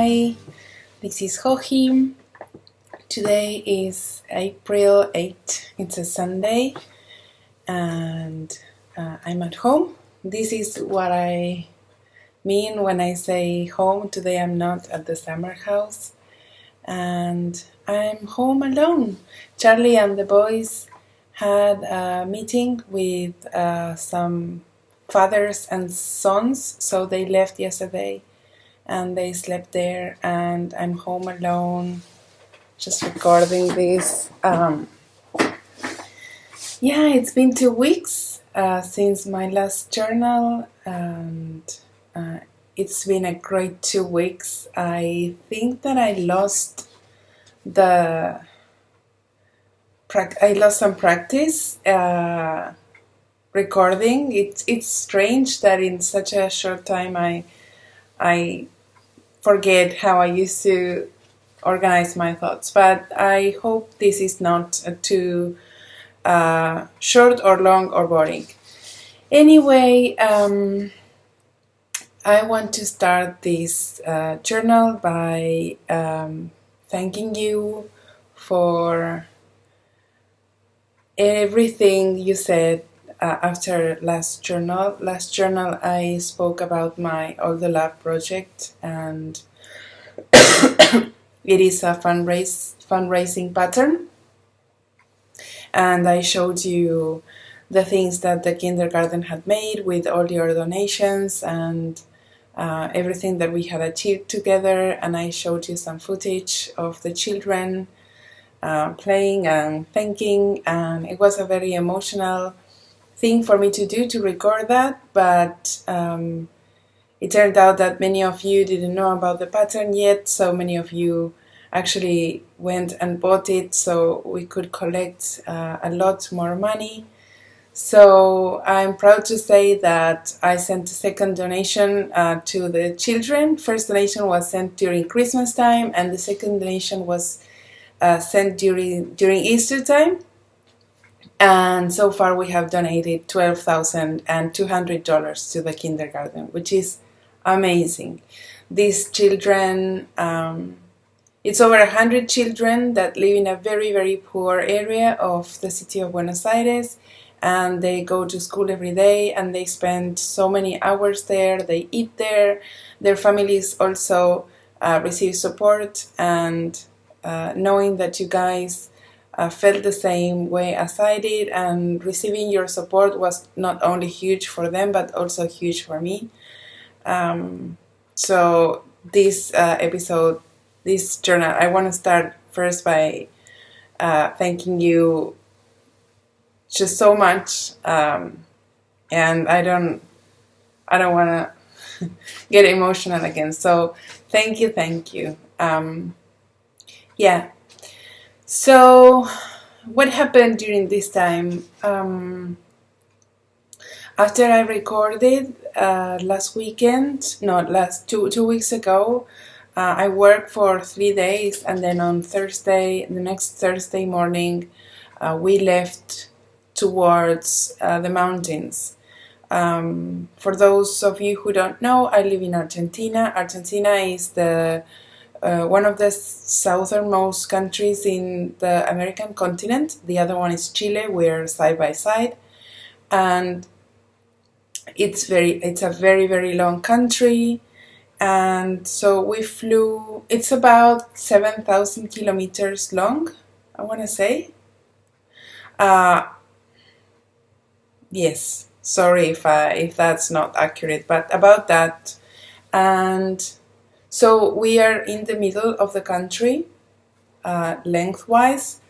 Hi, this is Joji. Today is April 8th. It's a Sunday and I'm at home. This is what I mean when I say home. Today I'm not at the summer house and I'm home alone. Charlie and the boys had a meeting with some fathers and sons, so they left yesterday and they slept there, and I'm home alone just recording this. It's been 2 weeks since my last journal, and it's been a great 2 weeks. I think that I lost some practice recording. It's strange that in such a short time I forget how I used to organize my thoughts, but I hope this is not too short or long or boring. Anyway, I want to start this journal by thanking you for everything you said after last journal. Last journal I spoke about my All the Love project, and it is a fundraising pattern, and I showed you the things that the kindergarten had made with all your donations and everything that we had achieved together, and I showed you some footage of the children playing and thanking, and it was a very emotional thing for me to do, to record that, but it turned out that many of you didn't know about the pattern yet, so many of you actually went and bought it so we could collect a lot more money. So I'm proud to say that I sent a second donation to the children. First donation was sent during Christmas time, and the second donation was sent during Easter time. And so far we have donated $12,200 to the kindergarten, which is amazing. These children, it's over 100 children that live in a very, very poor area of the city of Buenos Aires, and they go to school every day and they spend so many hours there, they eat there, their families also receive support, and knowing that you guys felt the same way as I did, and receiving your support was not only huge for them but also huge for me. So this episode, this journal, I want to start first by thanking you just so much, and I don't want to get emotional again. So thank you. So what happened during this time? After I recorded two weeks ago, I worked for 3 days, and then on the next Thursday morning, we left towards the mountains. For those of you who don't know, I live in Argentina. Argentina is one of the southernmost countries in the American continent. The other one is Chile. We're side by side, and it's a very, very long country. And so we flew. It's about 7,000 kilometers long, I want to say. Yes, sorry if that's not accurate, but about that. And so we are in the middle of the country, lengthwise.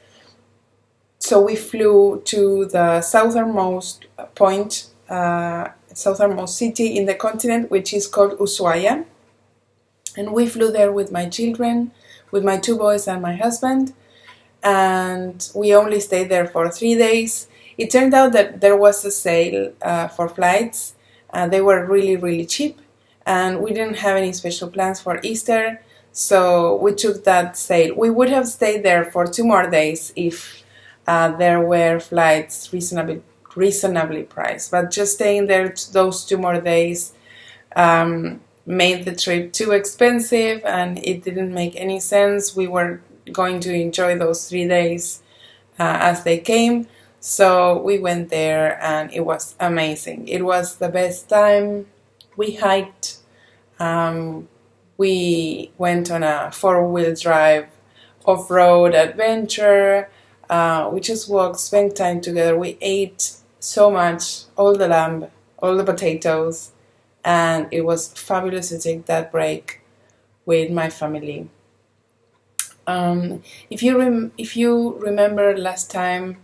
So we flew to the southernmost point, southernmost city in the continent, which is called Ushuaia. And we flew there with my children, with my 2 boys and my husband. And we only stayed there for 3 days. It turned out that there was a sale for flights. They were really, really cheap. And we didn't have any special plans for Easter, so we took that sale. We would have stayed there for 2 more days if there were flights reasonably priced, but just staying there those 2 more days made the trip too expensive and it didn't make any sense. We were going to enjoy those 3 days as they came. So we went there and it was amazing. It was the best time. We hiked. We went on a 4-wheel drive off-road adventure. We just walked, spent time together. We ate so much, all the lamb, all the potatoes, and it was fabulous to take that break with my family. If you remember last time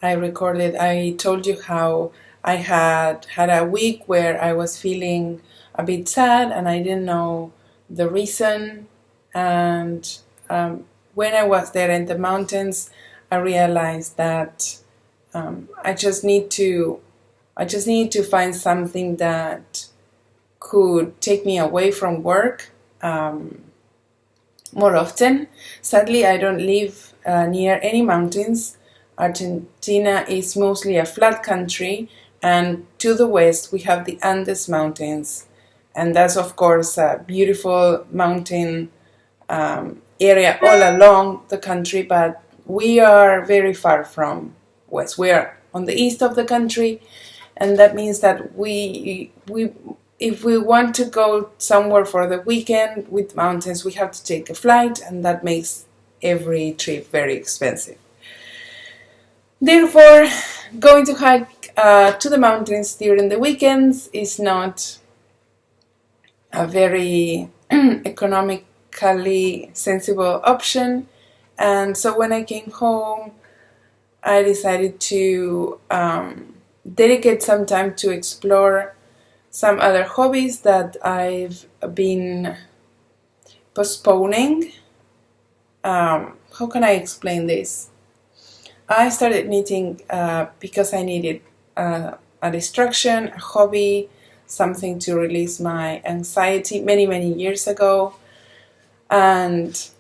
I recorded, I told you how I had a week where I was feeling a bit sad and I didn't know the reason. And when I was there in the mountains, I realized that I just need to find something that could take me away from work more often. Sadly, I don't live near any mountains. Argentina is mostly a flat country, and to the west we have the Andes Mountains, and that's of course a beautiful mountain area all along the country, but we are very far from west. We are on the east of the country, and that means that we if we want to go somewhere for the weekend with mountains, we have to take a flight, and that makes every trip very expensive. Therefore, going to hike to the mountains during the weekends is not a very economically sensible option. And so when I came home, I decided to dedicate some time to explore some other hobbies that I've been postponing. How can I explain this? I started knitting because I needed a distraction, a hobby, something to release my anxiety many years ago. And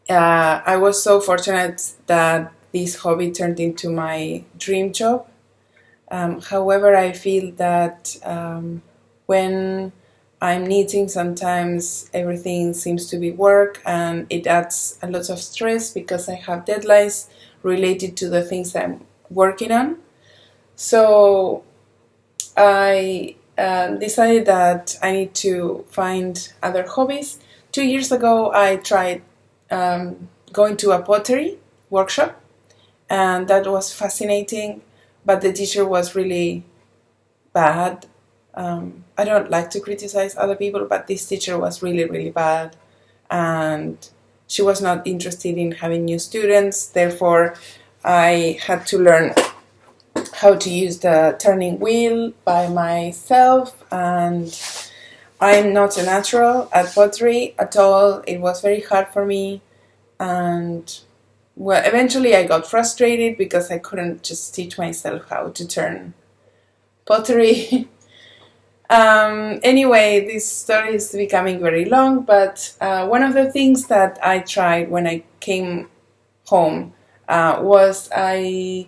I was so fortunate that this hobby turned into my dream job. However, I feel that when I'm knitting, sometimes everything seems to be work, and it adds a lot of stress because I have deadlines related to the things I'm working on. So I decided that I need to find other hobbies. 2 years ago, I tried going to a pottery workshop, and that was fascinating. But the teacher was really bad. I don't like to criticize other people, but this teacher was really bad. And she was not interested in having new students. Therefore, I had to learn how to use the turning wheel by myself. And I'm not a natural at pottery at all. It was very hard for me. And well, eventually I got frustrated because I couldn't just teach myself how to turn pottery. Anyway, this story is becoming very long, but one of the things that I tried when I came home was I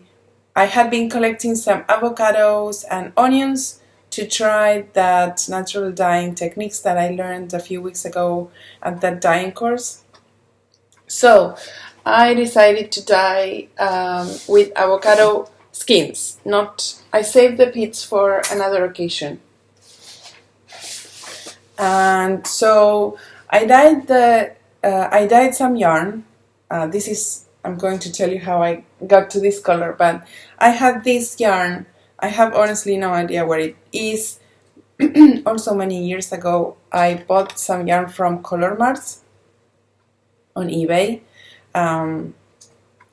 had been collecting some avocados and onions to try that natural dyeing techniques that I learned a few weeks ago at that dyeing course. So I decided to dye with avocado skins. I saved the pits for another occasion. And so I dyed some yarn. I'm going to tell you how I got to this color, but I had this yarn. I have honestly no idea where it is. Also, many years ago, I bought some yarn from Colormart on eBay.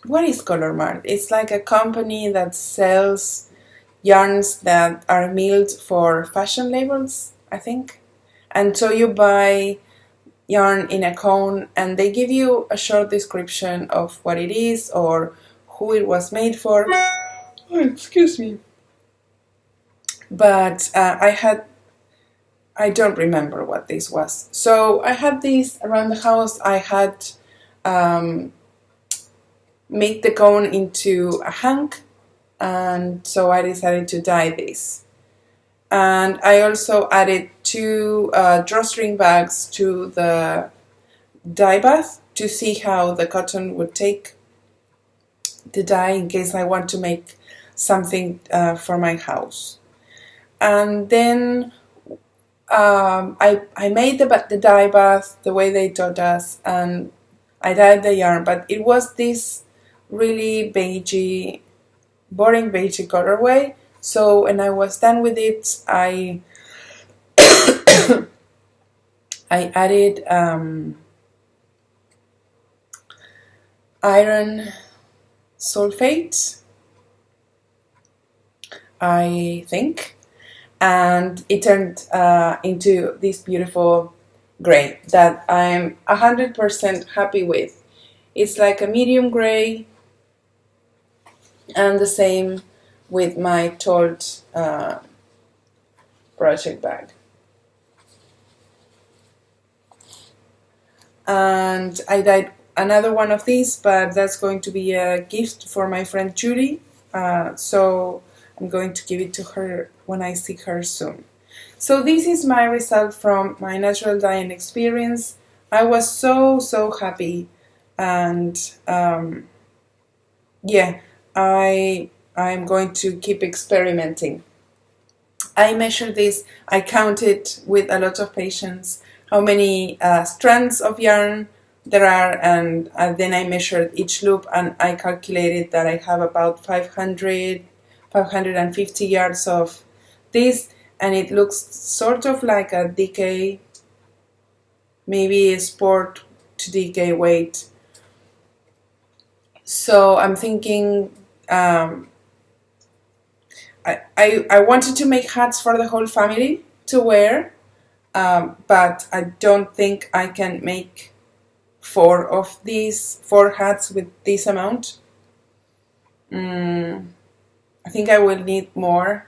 What is Colormart? It's like a company that sells yarns that are milled for fashion labels, I think. And so you buy yarn in a cone and they give you a short description of what it is or who it was made for. Oh, excuse me. But I don't remember what this was. So I had this around the house. I had made the cone into a hank, and so I decided to dye this. And I also added 2 drawstring bags to the dye bath to see how the cotton would take the dye in case I want to make something for my house. And then I made the dye bath the way they taught us, and I dyed the yarn, but it was this really beigey, boring beigey colorway. So when I was done with it, I added iron sulfate, I think, and it turned into this beautiful gray that I'm 100% happy with. It's like a medium gray, and the same with my told project bag. And I dyed another one of these, but that's going to be a gift for my friend Joji, so I'm going to give it to her when I see her soon. So this is my result from my natural dyeing experience. I was so happy, and yeah, I'm going to keep experimenting. I measured this, I counted with a lot of patience how many strands of yarn there are, and then I measured each loop, and I calculated that I have about 550 yards of this, and it looks sort of like a DK, maybe a sport to DK weight. So I'm thinking I wanted to make hats for the whole family to wear, but I don't think I can make 4 hats with this amount. I think I will need more.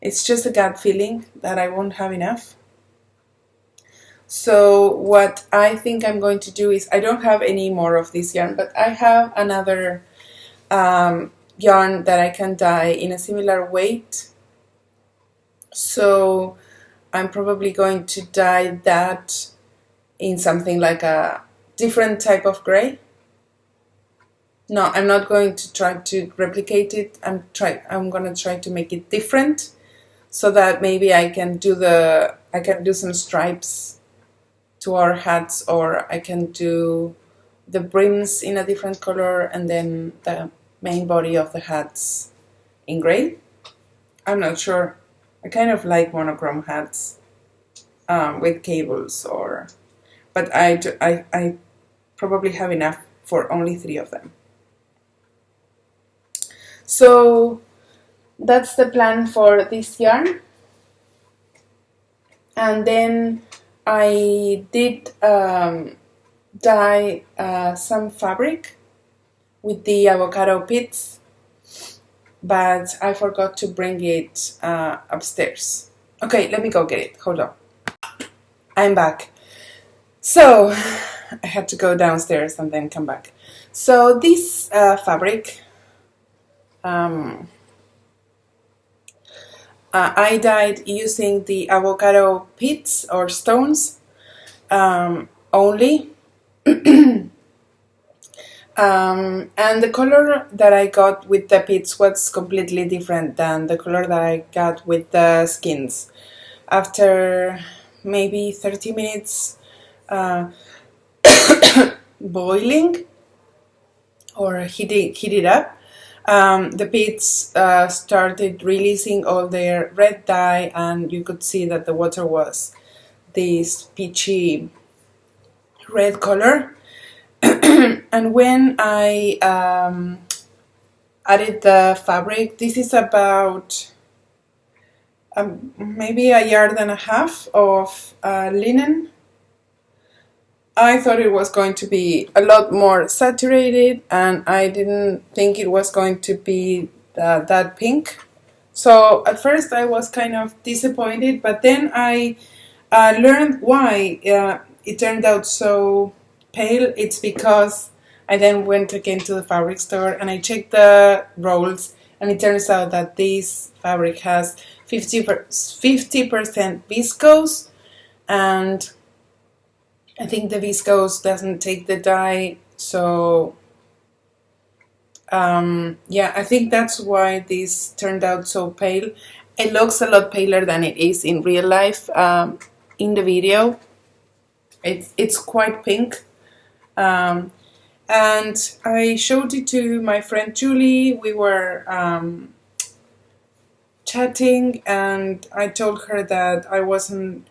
It's just a gut feeling that I won't have enough. So what I think I'm going to do is, I don't have any more of this yarn, but I have another yarn that I can dye in a similar weight. So I'm probably going to dye that in something like a different type of gray. No, I'm not going to try to replicate it. I'm going to try to make it different, so that maybe I can do some stripes to our hats, or I can do the brims in a different color, and then the main body of the hats in gray. I'm not sure. I kind of like monochrome hats with cables, but I probably have enough for only 3 of them. So that's the plan for this yarn. And then I did dye some fabric with the avocado pits, but I forgot to bring it upstairs. Okay, let me go get it. Hold on. I'm back. So I had to go downstairs and then come back. So this fabric, I dyed using the avocado pits or stones only. And the color that I got with the pits was completely different than the color that I got with the skins. After maybe 30 minutes boiling or heat it up, the pits started releasing all their red dye, and you could see that the water was this peachy red color. And when I added the fabric, this is about maybe 1.5 yards of linen. I thought it was going to be a lot more saturated, and I didn't think it was going to be that pink. So at first I was kind of disappointed, but then I learned why it turned out so pale. It's because I then went again to the fabric store and I checked the rolls, and it turns out that this fabric has 50% viscose, and I think the viscose doesn't take the dye, so yeah, I think that's why this turned out so pale. It looks a lot paler than it is in real life. In the video, it's quite pink. And I showed it to my friend Julie. We were chatting, and I told her that I wasn't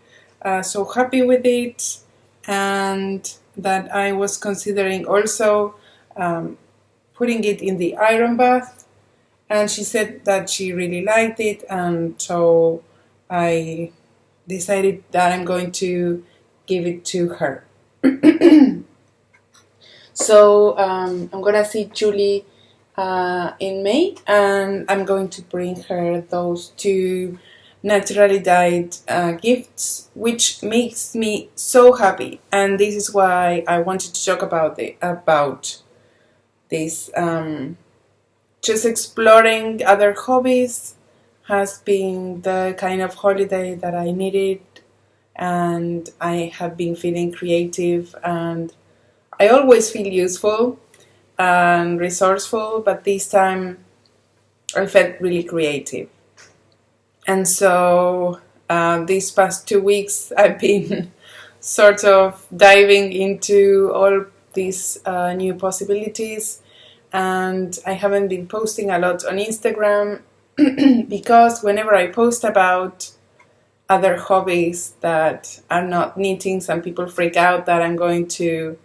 so happy with it, and that I was considering also putting it in the iron bath, and she said that she really liked it, and so I decided that I'm going to give it to her. So I'm gonna see Julie in May, and I'm going to bring her those two naturally dyed gifts, which makes me so happy. And this is why I wanted to talk about this. Just exploring other hobbies has been the kind of holiday that I needed, and I have been feeling creative, and I always feel useful and resourceful, but this time I felt really creative. And so these past 2 weeks I've been sort of diving into all these new possibilities, and I haven't been posting a lot on Instagram because whenever I post about other hobbies that are not knitting, some people freak out that I'm going to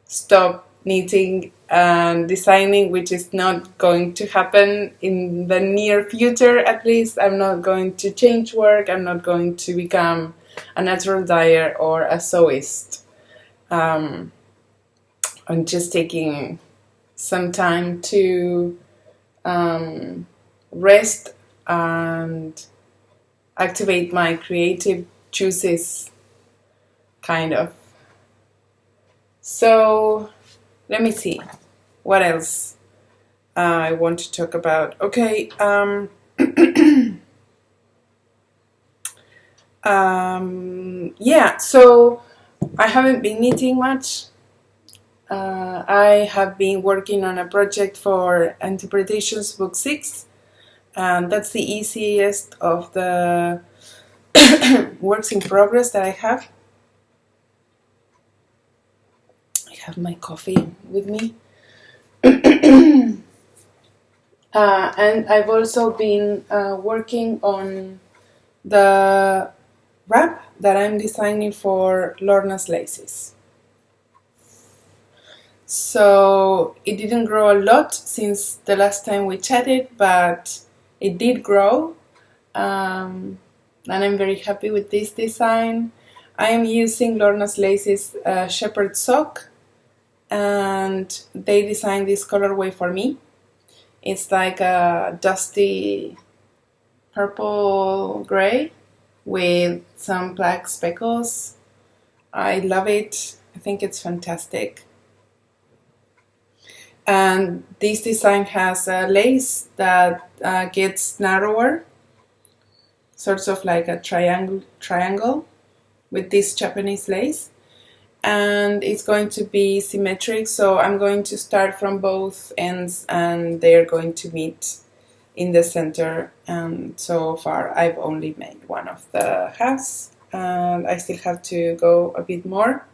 stop knitting and designing, which is not going to happen in the near future. At least I'm not going to change work. I'm not going to become a natural dyer or a sewist. I'm just taking some time to rest and activate my creative juices, kind of. So let me see what else I want to talk about. Okay, yeah, so I haven't been knitting much. I have been working on a project for Interpretations Book 6, and that's the easiest of the works in progress that I have. I have my coffee with me. And I've also been working on the wrap that I'm designing for Lorna's laces. So it didn't grow a lot since the last time we chatted, but it did grow, and I'm very happy with this design. I am using Lorna's Laces shepherd sock, and they designed this colorway for me. It's like a dusty purple gray with some black speckles. I love it. I think it's fantastic. And this design has a lace that gets narrower, sort of like a triangle with this Japanese lace, and it's going to be symmetric, so I'm going to start from both ends and they're going to meet in the center. And so far I've only made one of the halves, and I still have to go a bit more.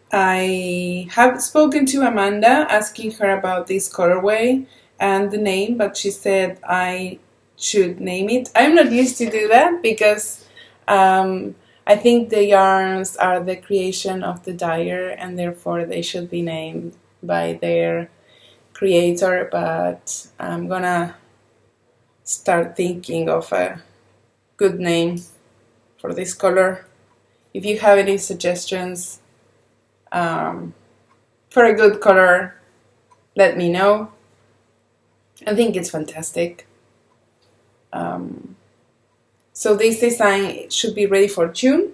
I have spoken to Amanda asking her about this colorway and the name, but she said I should name it. I'm not used to do that because I think the yarns are the creation of the dyer, and therefore they should be named by their creator, but I'm gonna start thinking of a good name for this color. If you have any suggestions for a good color, let me know. I think it's fantastic. So this design should be ready for June,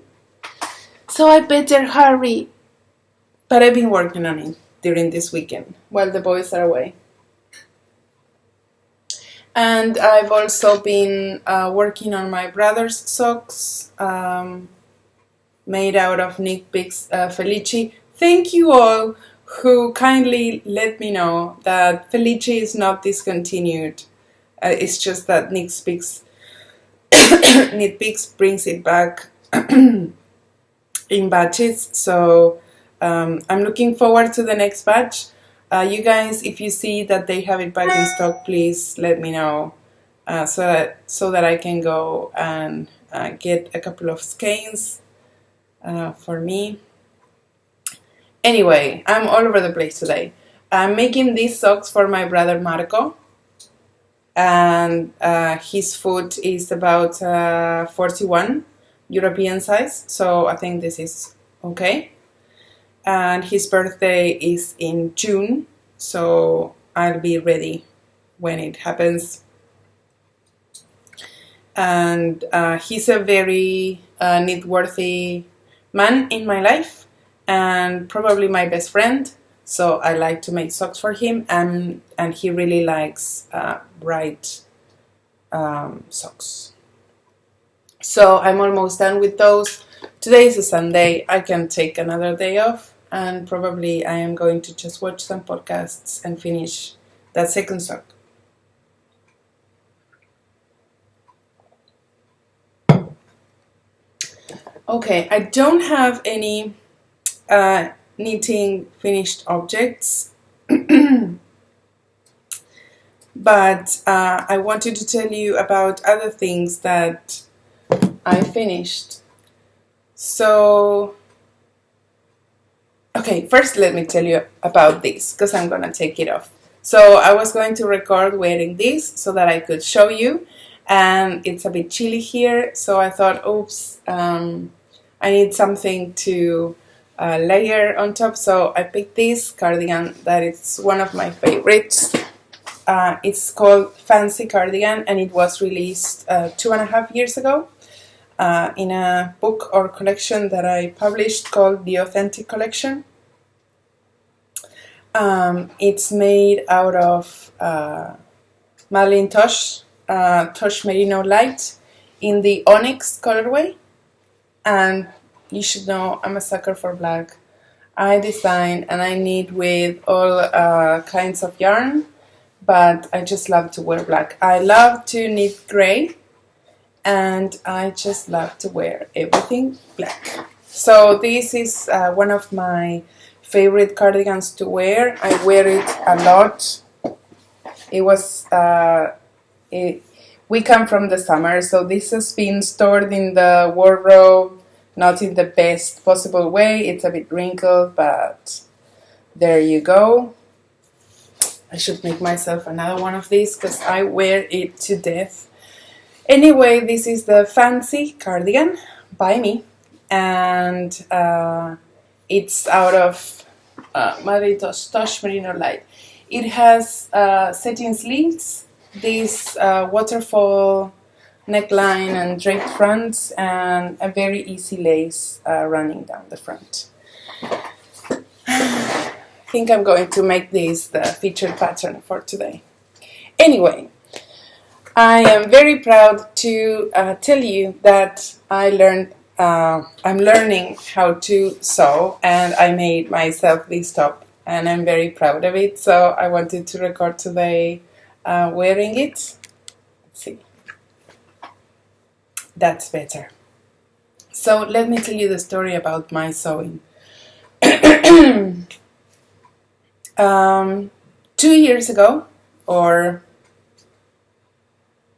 so I better hurry. But I've been working on it during this weekend while the boys are away. And I've also been working on my brother's socks, made out of Knitpicks Felici. Thank you all who kindly let me know that Felici is not discontinued. It's just that Knitpicks brings it back in batches. So I'm looking forward to the next batch. You guys, if you see that they have it back in stock, please let me know so that I can go and get a couple of skeins for me. Anyway, I'm all over the place today. I'm making these socks for my brother Marco, and his foot is about 41 European size, so I think this is okay. And his birthday is in June, so I'll be ready when it happens. And he's a very knit-worthy man in my life, and probably my best friend, so I like to make socks for him, and he really likes bright socks. So I'm almost done with those. Today is a Sunday, I can take another day off, and probably I am going to just watch some podcasts and finish that second sock. Okay, I don't have any knitting finished objects, but I wanted to tell you about other things that I finished. So, okay, first let me tell you about this, because I'm gonna take it off. So I was going to record wearing this so that I could show you, and it's a bit chilly here, so I thought, oops, I need something to layer on top, so I picked this cardigan that is one of my favorites. It's called Fancy Cardigan, and it was released 2.5 years ago in a book or collection that I published called The Authentic Collection. It's made out of Madeline Tosh Merino Light in the Onyx colorway, and you should know I'm a sucker for black. I design and I knit with all kinds of yarn, but I just love to wear black. I love to knit gray, and I just love to wear everything black. So this is one of my favorite cardigans to wear. I wear it a lot. We come from the summer, so this has been stored in the wardrobe, not in the best possible way. It's a bit wrinkled, but there you go. I should make myself another one of these because I wear it to death. Anyway, this is the Fancy Cardigan by me, and it's out of Madeline Tosh Merino Light. It has satin sleeves, this waterfall neckline and draped fronts, and a very easy lace running down the front. I think I'm going to make this the featured pattern for today. Anyway, I am very proud to tell you that I'm learning how to sew, and I made myself this top, and I'm very proud of it, so I wanted to record today wearing it. Let's see. That's better. So let me tell you the story about my sewing. 2 years ago, or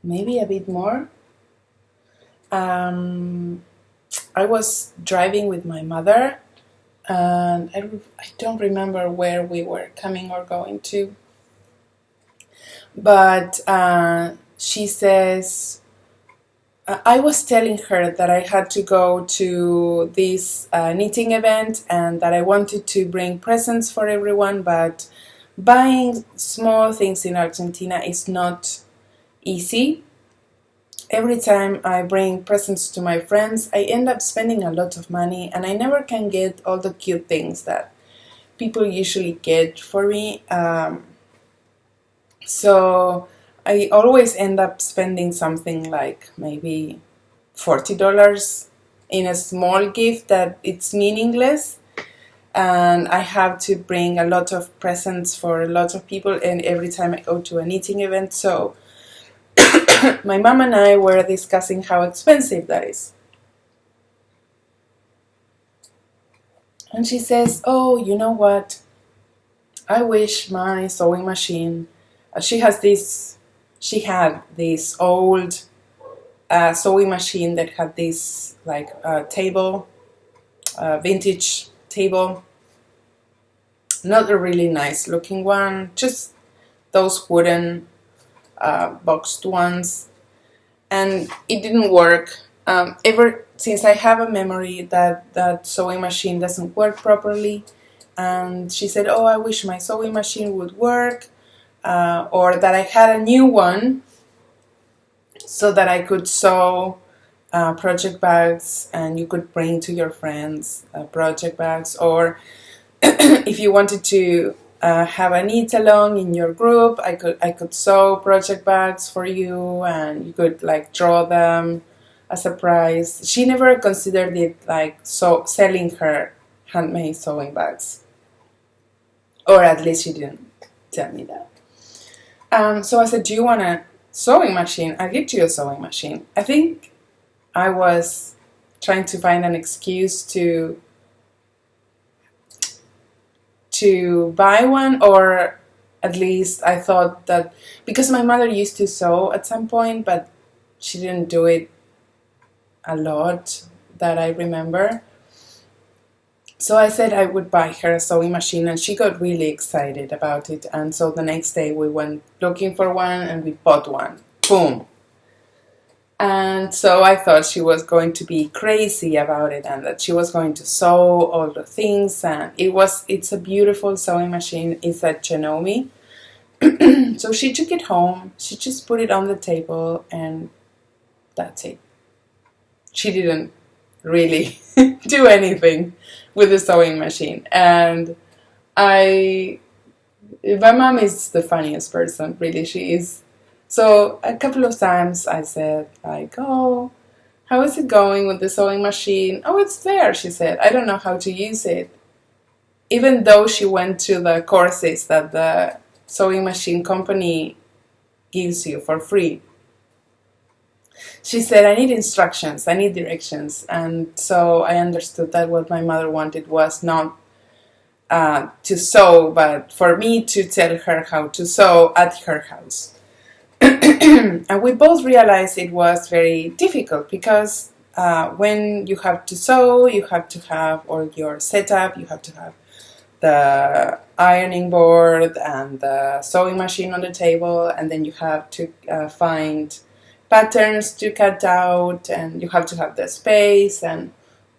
maybe a bit more, I was driving with my mother, and I don't remember where we were coming or going to, but she says, I was telling her that I had to go to this knitting event and that I wanted to bring presents for everyone, but buying small things in Argentina is not easy. Every time I bring presents to my friends, I end up spending a lot of money, and I never can get all the cute things that people usually get for me. So I always end up spending something like maybe $40 in a small gift that it's meaningless, and I have to bring a lot of presents for a lot of people, and every time I go to a knitting event. So my mom and I were discussing how expensive that is. And she says, oh, you know what? I wish my sewing machine, she had this old sewing machine that had this like table, vintage table, not a really nice looking one, just those wooden boxed ones, and it didn't work. Ever since I have a memory that sewing machine doesn't work properly, and she said, oh, I wish my sewing machine would work, or that I had a new one so that I could sew project bags and you could bring to your friends project bags, or if you wanted to have a knit along in your group, I could sew project bags for you and you could like draw them as a prize. She never considered it like selling her handmade sewing bags, or at least she didn't tell me that. So I said, do you want a sewing machine? I'll get you a sewing machine. I think I was trying to find an excuse to buy one, or at least I thought that because my mother used to sew at some point, but she didn't do it a lot that I remember. So I said I would buy her a sewing machine, and she got really excited about it. And so the next day we went looking for one and we bought one. Boom. And so I thought she was going to be crazy about it and that she was going to sew all the things. And it's a beautiful sewing machine. It's a Genomi. So she took it home. She just put it on the table and that's it. She didn't really do anything with the sewing machine. And my mom is the funniest person, really, she is. So a couple of times I said like, oh, how is it going with the sewing machine? Oh, it's there, she said. I don't know how to use it. Even though she went to the courses that the sewing machine company gives you for free. She said, I need instructions, I need directions. And so I understood that what my mother wanted was not to sew, but for me to tell her how to sew at her house. And we both realized it was very difficult because when you have to sew, you have to have all your setup, you have to have the ironing board and the sewing machine on the table, and then you have to find patterns to cut out, and you have to have the space. And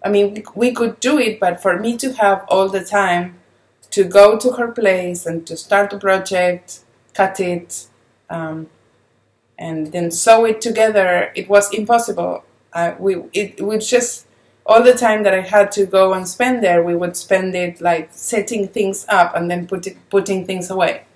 I mean, we could do it, but for me to have all the time to go to her place and to start the project, cut it, and then sew it together, it was impossible. It would just, all the time that I had to go and spend there, we would spend it like setting things up and then putting things away.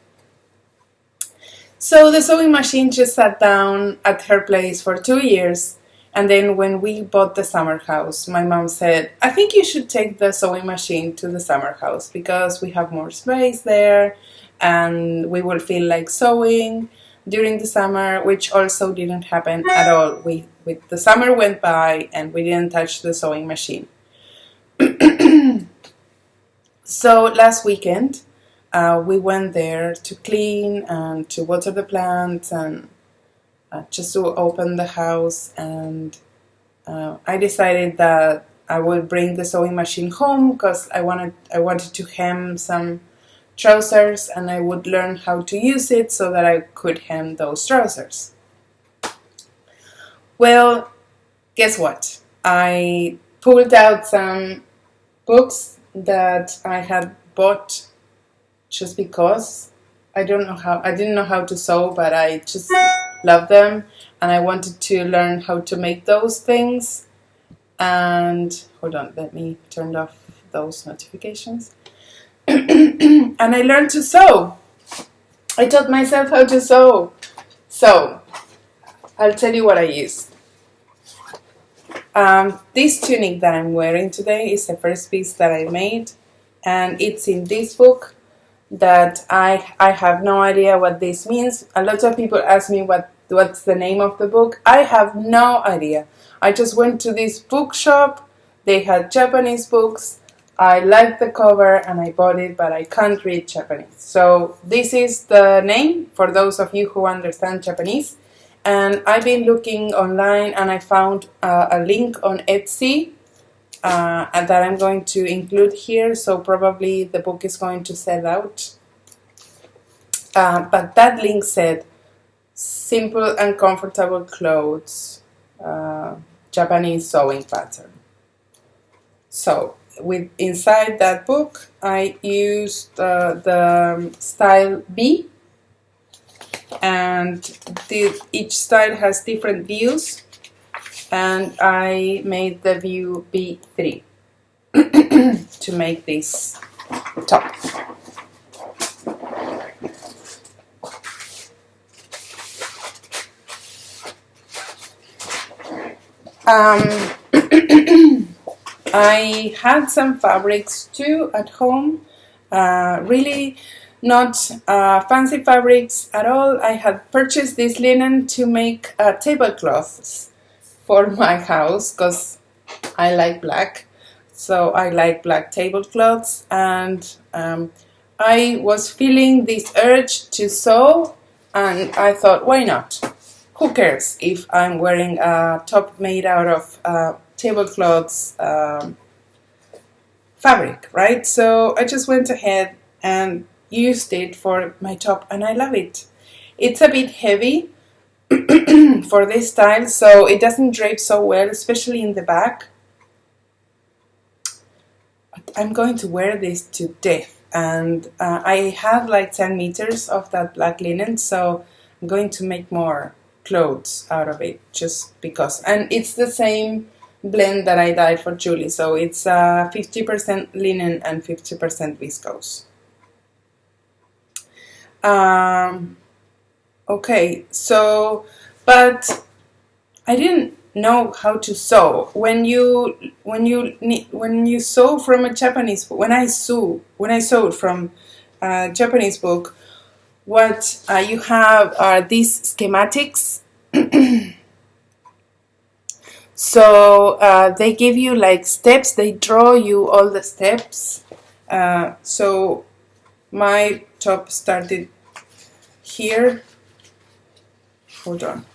So the sewing machine just sat down at her place for 2 years, and then when we bought the summer house, my mom said, I think you should take the sewing machine to the summer house because we have more space there and we will feel like sewing during the summer, which also didn't happen at all. The summer went by and we didn't touch the sewing machine. So last weekend we went there to clean and to water the plants and just to open the house, and I decided that I would bring the sewing machine home because I wanted to hem some trousers, and I would learn how to use it so that I could hem those trousers. Well, guess what? I pulled out some books that I had bought just because I didn't know how to sew, but I just love them and I wanted to learn how to make those things. And hold on, let me turn off those notifications. And I learned to sew. I taught myself how to sew. So I'll tell you what I used. This tunic that I'm wearing today is the first piece that I made, and it's in this book that I have no idea what this means. A lot of people ask me what's the name of the book. I have no idea. I just went to this bookshop. They had Japanese books. I liked the cover and I bought it, but I can't read Japanese. So this is the name for those of you who understand Japanese. And I've been looking online and I found a link on Etsy and that I'm going to include here, so probably the book is going to sell out. But that link said simple and comfortable clothes, Japanese sewing pattern. So inside that book I used the style B, and each style has different views, and I made the view B3 to make this top. I had some fabrics too at home, really not fancy fabrics at all. I had purchased this linen to make tablecloths for my house because I like black, so I like black tablecloths, and I was feeling this urge to sew, and I thought, why not? Who cares if I'm wearing a top made out of tablecloths fabric, right? So I just went ahead and used it for my top, and I love it. It's a bit heavy for this style, so it doesn't drape so well, especially in the back. But I'm going to wear this to death, and I have like 10 meters of that black linen, so I'm going to make more clothes out of it just because. And it's the same blend that I dyed for Julie, so it's 50% linen and 50% viscose. Okay, so, but I didn't know how to sew. When you sew from a Japanese book, when I sewed from a Japanese book, what you have are these schematics. So they give you like steps. They draw you all the steps. So my top started here. Hold on.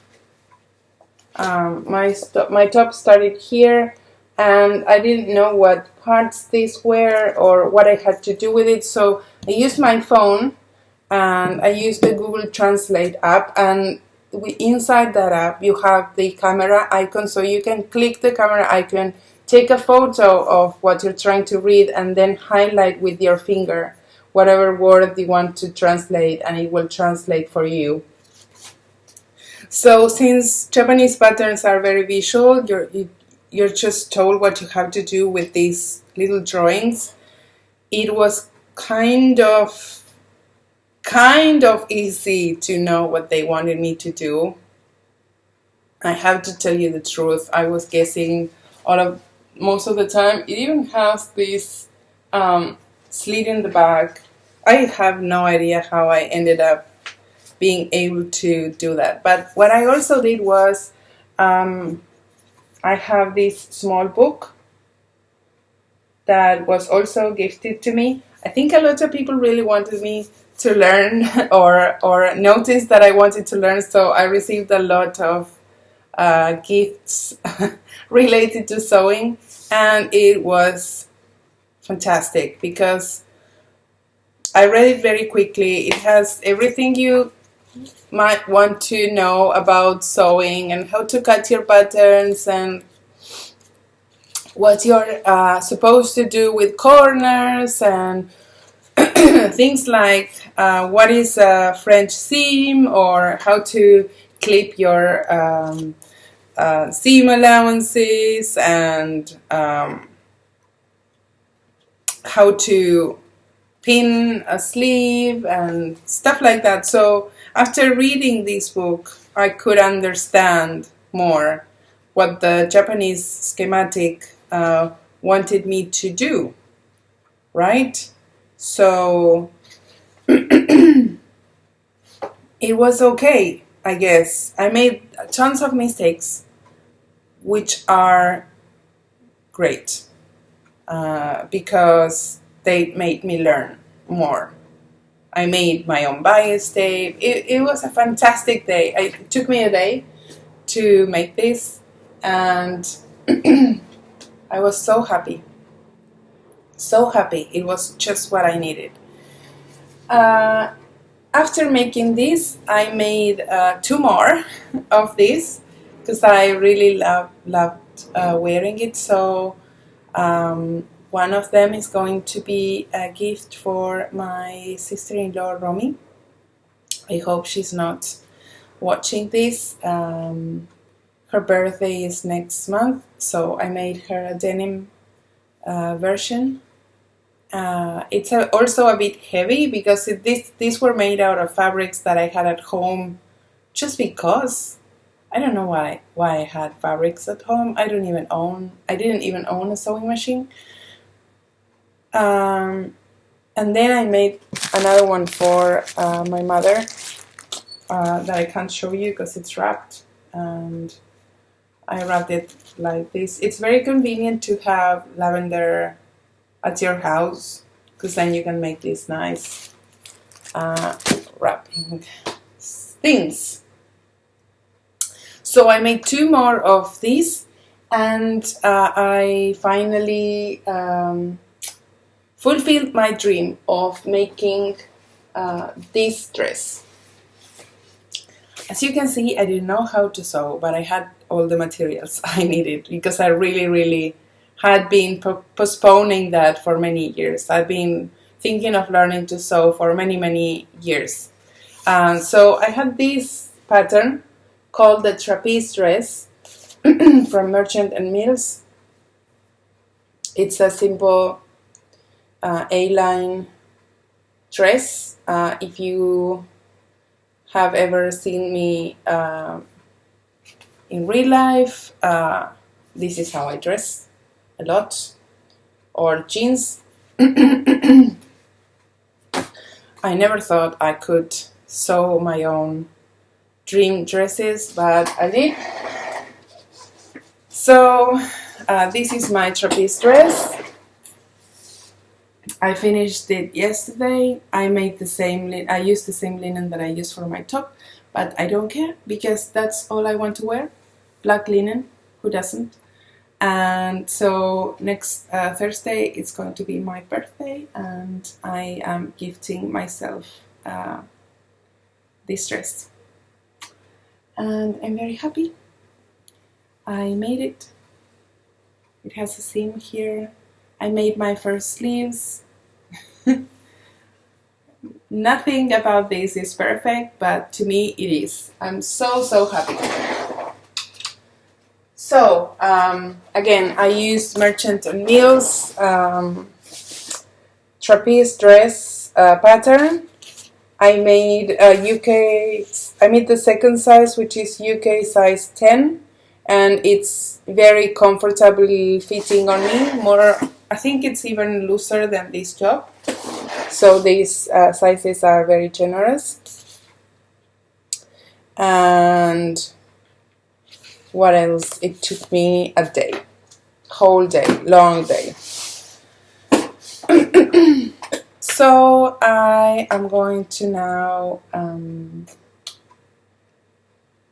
My top started here, and I didn't know what parts these were or what I had to do with it. So I used my phone, and I used the Google Translate app, and inside that app you have the camera icon, so you can click the camera icon, take a photo of what you're trying to read, and then highlight with your finger whatever word you want to translate, and it will translate for you. So since Japanese patterns are very visual, you're just told what you have to do with these little drawings. It was kind of easy to know what they wanted me to do. I have to tell you the truth, I was guessing most of the time. It even has this slit in the back. I have no idea how I ended up being able to do that. But what I also did was I have this small book that was also gifted to me. I think a lot of people really wanted me to learn or noticed that I wanted to learn, so I received a lot of gifts related to sewing, and it was fantastic because I read it very quickly. It has everything you might want to know about sewing and how to cut your patterns and what you're supposed to do with corners and things like what is a French seam, or how to clip your seam allowances, and how to pin a sleeve and stuff like that. So After reading this book, I could understand more what the Japanese schematic wanted me to do, right? So it was okay, I guess. I made tons of mistakes, which are great because they made me learn more. I made my own bias tape. It was a fantastic day. It took me a day to make this, and I was so happy. So happy. It was just what I needed. After making this, I made 2 more of this because I really loved wearing it. So one of them is going to be a gift for my sister-in-law, Romy. I hope she's not watching this. Her birthday is next month, so I made her a denim version. It's also a bit heavy because these were made out of fabrics that I had at home just because. I don't know why I had fabrics at home. I didn't even own a sewing machine. And then I made another one for my mother that I can't show you because it's wrapped, and I wrapped it like this. It's very convenient to have lavender at your house because then you can make these nice wrapping things. So I made 2 more of these, and I finally fulfilled my dream of making this dress. As you can see, I didn't know how to sew, but I had all the materials I needed because I really had been postponing that for many years. I've been thinking of learning to sew for many years. So I had this pattern called the trapeze dress from Merchant and Mills. It's a simple A-line dress. If you have ever seen me in real life, this is how I dress a lot, or jeans. I never thought I could sew my own dream dresses, but I did. So this is my trapeze dress. I finished it yesterday. I made the same. I used the same linen that I used for my top, but I don't care because that's all I want to wear. Black linen. Who doesn't? And so next Thursday it's going to be my birthday, and I am gifting myself this dress. And I'm very happy. I made it. It has a seam here. I made my first sleeves. Nothing about this is perfect, but to me it is. I'm so happy. So again, I used Merchant and Mills trapeze dress pattern. I made I made the second size, which is UK size 10, and it's very comfortably fitting on me. I think it's even looser than this top. So these sizes are very generous. And what else? It took me a day, whole day, long day. So I am going to now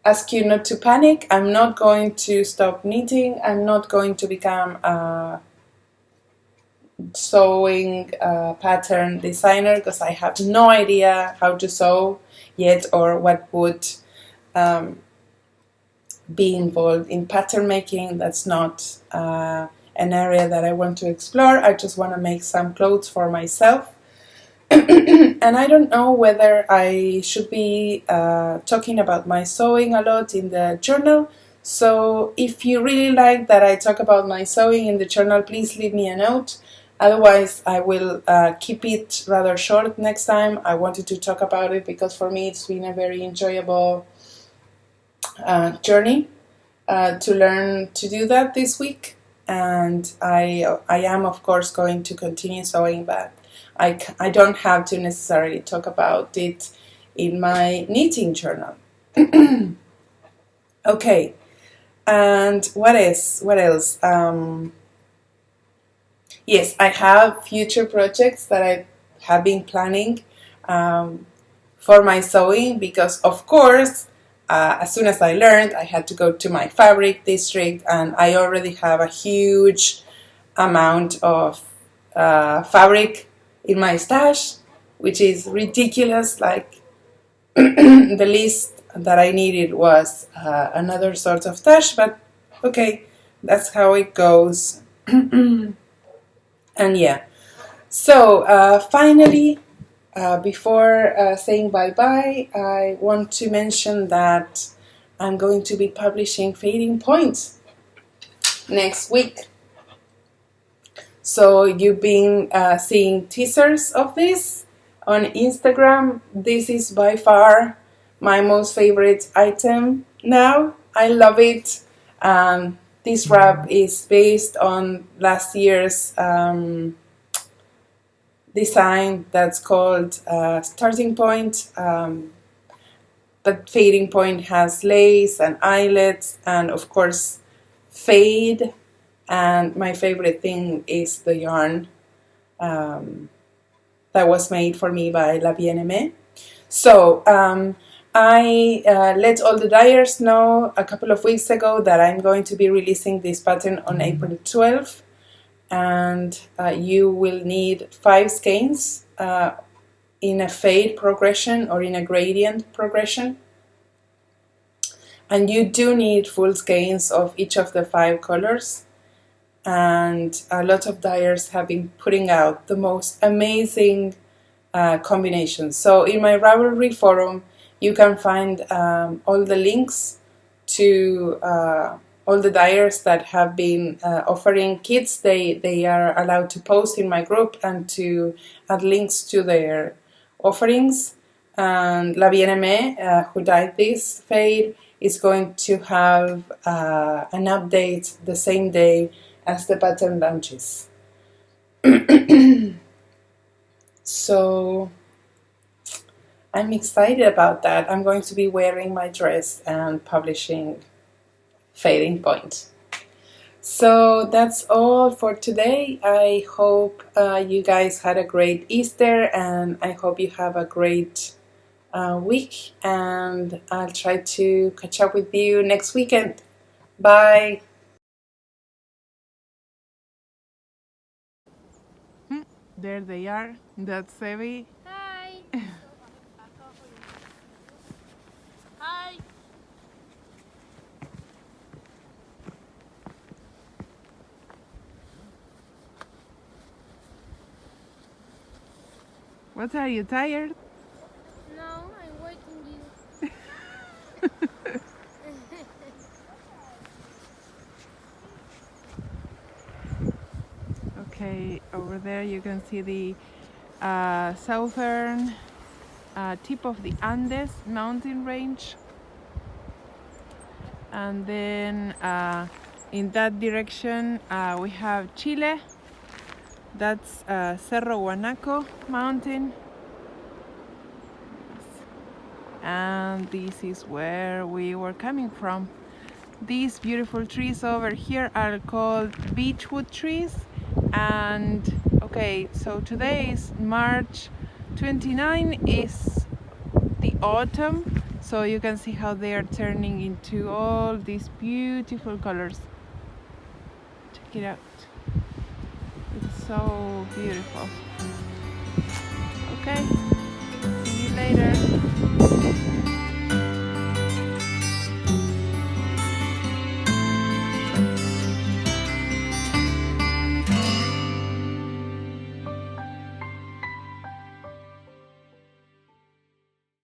ask you not to panic. I'm not going to stop knitting. I'm not going to become a sewing pattern designer because I have no idea how to sew yet or what would be involved in pattern making. That's not an area that I want to explore. I just want to make some clothes for myself. And I don't know whether I should be talking about my sewing a lot in the journal. So if you really like that I talk about my sewing in the journal, please leave me a note. Otherwise, I will keep it rather short next time. I wanted to talk about it because for me it's been a very enjoyable journey to learn to do that this week. And I am, of course, going to continue sewing, but I don't have to necessarily talk about it in my knitting journal. Okay, and what else? Yes, I have future projects that I have been planning for my sewing because, of course, as soon as I learned, I had to go to my fabric district, and I already have a huge amount of fabric in my stash, which is ridiculous. Like the least that I needed was another sort of stash, but okay, that's how it goes. And yeah, so finally, before saying bye-bye, I want to mention that I'm going to be publishing Fading Point next week. So you've been seeing teasers of this on Instagram. This is by far my most favorite item now. I love it. This wrap is based on last year's design that's called Starting Point, but Fading Point has lace and eyelets and of course fade, and my favorite thing is the yarn that was made for me by La Bien-Aimée. So I let all the dyers know a couple of weeks ago that I'm going to be releasing this pattern on April 12th, and you will need 5 skeins in a fade progression or in a gradient progression, and you do need full skeins of each of the 5 colors. And a lot of dyers have been putting out the most amazing combinations. So in my Ravelry forum you can find all the links to all the dyers that have been offering kits. They are allowed to post in my group and to add links to their offerings. And La Bien-Aimée, who dyed this fade, is going to have an update the same day as the pattern launches. So I'm excited about that. I'm going to be wearing my dress and publishing Fading Point. So that's all for today. I hope you guys had a great Easter, and I hope you have a great week, and I'll try to catch up with you next weekend. Bye! There they are. That's Sevi. Hi. Hi. What, are you tired? No, I'm waiting you. Okay, over there you can see the southern tip of the Andes mountain range, and then in that direction we have Chile. That's Cerro Guanaco mountain, and this is where we were coming from. These beautiful trees over here are called beechwood trees. And okay, so today is March 29, is the autumn, so you can see how they are turning into all these beautiful colors. Check it out, it's so beautiful. Okay, see you later.